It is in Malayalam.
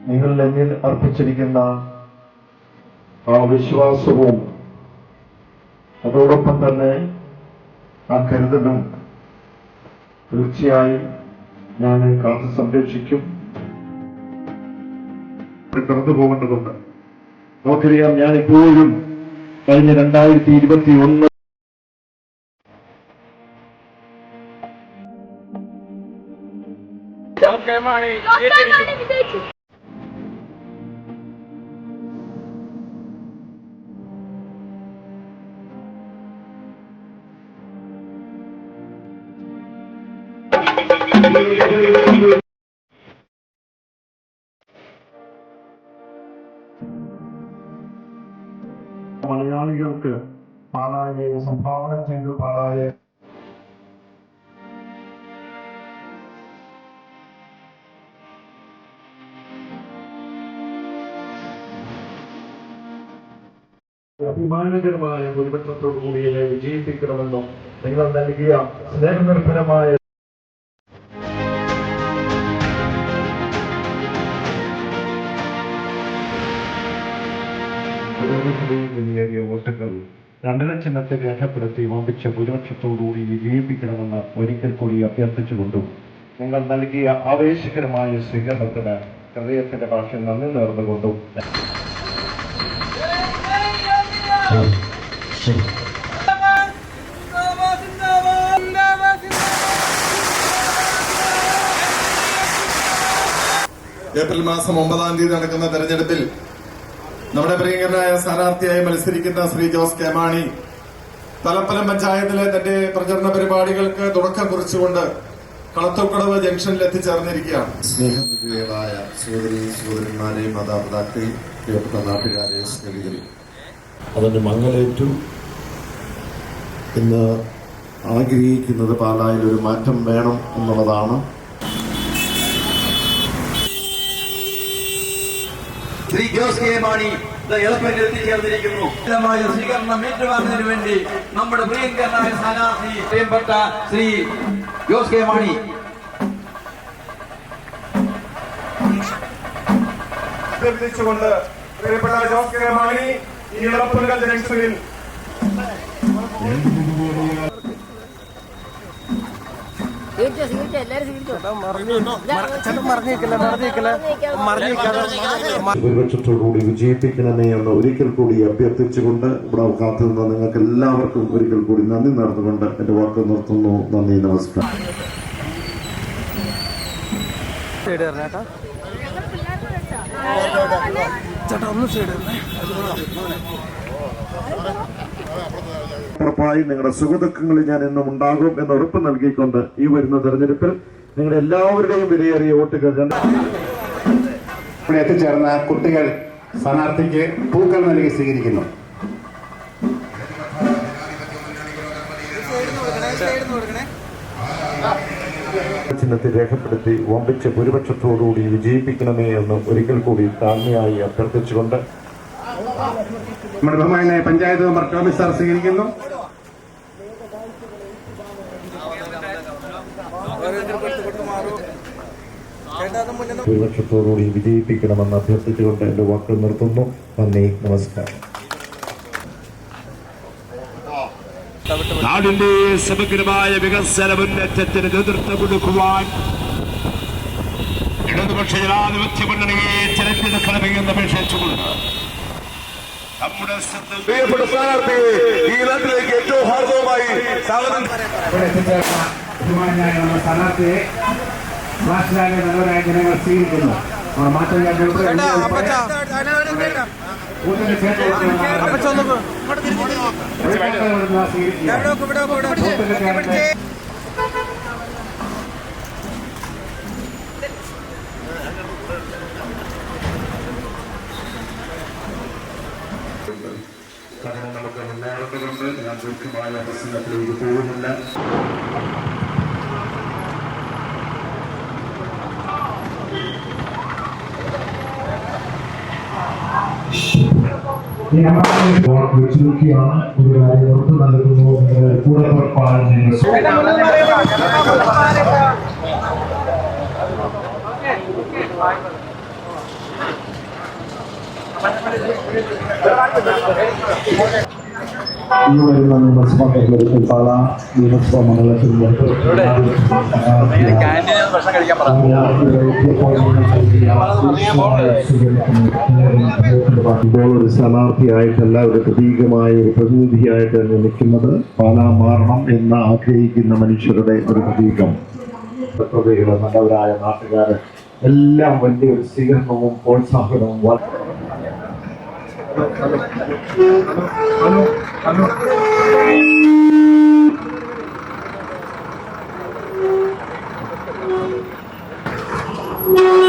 നിങ്ങൾ എന്നിൽ അർപ്പിച്ചിരിക്കുന്ന ആ വിശ്വാസവും അതോടൊപ്പം തന്നെ ആ കരുതലും തീർച്ചയായും ഞാൻ കാത്തു സംരക്ഷിക്കും. കടന്നു പോകേണ്ടതുണ്ട്. നമുക്കറിയാം, ഞാൻ ഇപ്പോഴും കഴിഞ്ഞ 2021 മലയാളികൾക്ക് പാലായെ സംഭാവന ചെയ്തു. പാലായെ അഭിമാനകരമായ ഭൂരിപക്ഷത്തോടുകൂടി വിജയിപ്പിക്കണമെന്നും നിങ്ങൾ നൽകിയ സ്നേഹനിർഭരമായ വിലയേറിയ വോട്ടുകൾ 2 ചിഹ്നത്തെ രേഖപ്പെടുത്തി വമ്പിച്ച ഭൂരിപക്ഷത്തോടുകൂടി വിജയിപ്പിക്കണമെന്ന് ഒരിക്കൽ കൂടി അഭ്യർത്ഥിച്ചുകൊണ്ടും നിങ്ങൾ നൽകിയ ആവേശകരമായ സ്വീകരണത്തിന് ഹൃദയത്തിന്റെ ഭാഷയിൽ നന്ദി നേർന്നുകൊണ്ടും ഏപ്രിൽ മാസം 9-ാം തീയതി നടക്കുന്ന തെരഞ്ഞെടുപ്പിൽ നമ്മുടെ പ്രിയങ്കരനായ സ്ഥാനാർത്ഥിയായി മത്സരിക്കുന്ന ശ്രീ ജോസ് കെ മാണി തലപ്പലം പഞ്ചായത്തിലെ തന്റെ പ്രചരണ പരിപാടികൾക്ക് തുടക്കം കുറിച്ചുകൊണ്ട് കളത്തൂക്കടവ് ജംഗ്ഷനിൽ എത്തിച്ചേർന്നിരിക്കുകയാണ്. സ്നേഹനിധികളായ സഹോദരന്മാരെ, മാതാപിതാക്കളെ, പ്രിയപ്പെട്ട നാട്ടുകാരെ, സ്നേഹിതരെ, അതിന്റെ മംഗലേറ്റു. ഇന്ന് ആഗ്രഹിക്കുന്നത് പാലായിൽ ഒരു മാറ്റം വേണം എന്നുള്ളതാണ്. ശ്രീ ജോസ് കെ മാണി എളുപ്പത്തിൽ എത്തിച്ചേർന്നിരിക്കുന്നു. സ്വീകരണം ഏറ്റുവാങ്ങുന്നതിന് വേണ്ടി നമ്മുടെ പ്രിയങ്കരനായ സ്ഥാനാർത്ഥി പ്രിയപ്പെട്ട ശ്രീ ജോസ് കെ മാണി അഭ്യർത്ഥിച്ചുകൊണ്ട് പ്രിയപ്പെട്ട ജോസ് കെ മാണി ഈ എളപ്പുങ്കൽ ജംഗ്ഷനിൽ ഭൂരിപക്ഷത്തോടുകൂടി വിജയിപ്പിക്കണമേ എന്ന് ഒരിക്കൽ കൂടി അഭ്യർത്ഥിച്ചുകൊണ്ട് ഇവിടെ കാത്തുനിന്ന നിങ്ങൾക്ക് എല്ലാവർക്കും ഒരിക്കൽ കൂടി നന്ദി നേർന്നുകൊണ്ട് എന്റെ വാക്ക് നിർത്തുന്നു. നന്ദി, നമസ്കാരം. ഉറപ്പായും നിങ്ങളുടെ സുഖദുഃഖങ്ങളിൽ ഞാൻ എന്നും ഉണ്ടാകും എന്ന് ഉറപ്പ് നൽകിക്കൊണ്ട് ഈ വരുന്ന തെരഞ്ഞെടുപ്പിൽ നിങ്ങളുടെ എല്ലാവരുടെയും വിലയേറിയ വോട്ടുകൾ ഇവിടെ എത്തിച്ചേർന്ന കുട്ടികൾ സ്ഥാനാർത്ഥിക്ക് പൂക്കൾ നൽകി സ്വീകരിക്കുന്നു. ചിഹ്നത്തിൽ രേഖപ്പെടുത്തി വമ്പിച്ച ഭൂരിപക്ഷത്തോടുകൂടി വിജയിപ്പിക്കണമേ എന്ന് ഒരിക്കൽ കൂടി താഴ്മയായി അഭ്യർത്ഥിച്ചുകൊണ്ട് നമ്മുടെ ബഹുമാനായ പഞ്ചായത്ത് മെമ്പർ ടോമി സാർ സ്വീകരിക്കുന്നു. ഭൂരിപക്ഷത്തോടുകൂടി വിജയിപ്പിക്കണമെന്ന് അഭ്യർത്ഥിച്ചുകൊണ്ട് എന്റെ വാക്കുകൾ നിർത്തുന്നു. നന്ദി, നമസ്കാരം. നാടിന്റെ സമഗ്രമായ വികസന മുന്നേറ്റത്തിന് നേതൃത്വം കൊടുക്കുവാൻ ഇടതുപക്ഷ ജനാധിപത്യ മുന്നണിയെ തിരഞ്ഞെടുക്കണമെന്ന് അപേക്ഷിച്ചുകൊണ്ട് നമ്മുടെ പ്രിയപ്പെട്ട സ്ഥാനാർത്ഥിയെ ഈ നാട്ടിലേക്ക് ഏറ്റവും ഹാർദവമായി സ്വാഗതം. ബഹുമാനായ നമ്മുടെ സ്ഥാനാർത്ഥിയെ ക്ലാസ്സിലാകെ നല്ലവരായ ജനങ്ങൾ സ്വീകരിക്കുന്നു. മാറ്റം കാരണം നമുക്ക് മുന്നേറേണ്ടതുണ്ട്. ഞാൻ ദീർഘമായ പ്രസംഗത്തിലേക്ക് പോകുന്നില്ല. വെച്ചു നോക്കിയാണ് ഒരു കാര്യം ഉറപ്പ് നൽകുന്നു. കൂടെ പുറപ്പാട് ഈ വരുന്ന നിയമസഭാ തെരഞ്ഞെടുപ്പിൽ പാല നിയമസഭാ മണ്ഡലത്തിൽ ഇപ്പോൾ ഒരു സ്ഥാനാർത്ഥിയായിട്ടല്ല, ഒരു പ്രതീകമായ ഒരു പ്രതിനിധിയായിട്ട് നിൽക്കുന്നത് പാലാ മാറണം എന്ന് ആഗ്രഹിക്കുന്ന മനുഷ്യരുടെ ഒരു പ്രതീകം. പ്രതികള്, നല്ലവരായ നാട്ടുകാര് എല്ലാം വലിയൊരു സ്വീകരണവും പ്രോത്സാഹനവും Hello.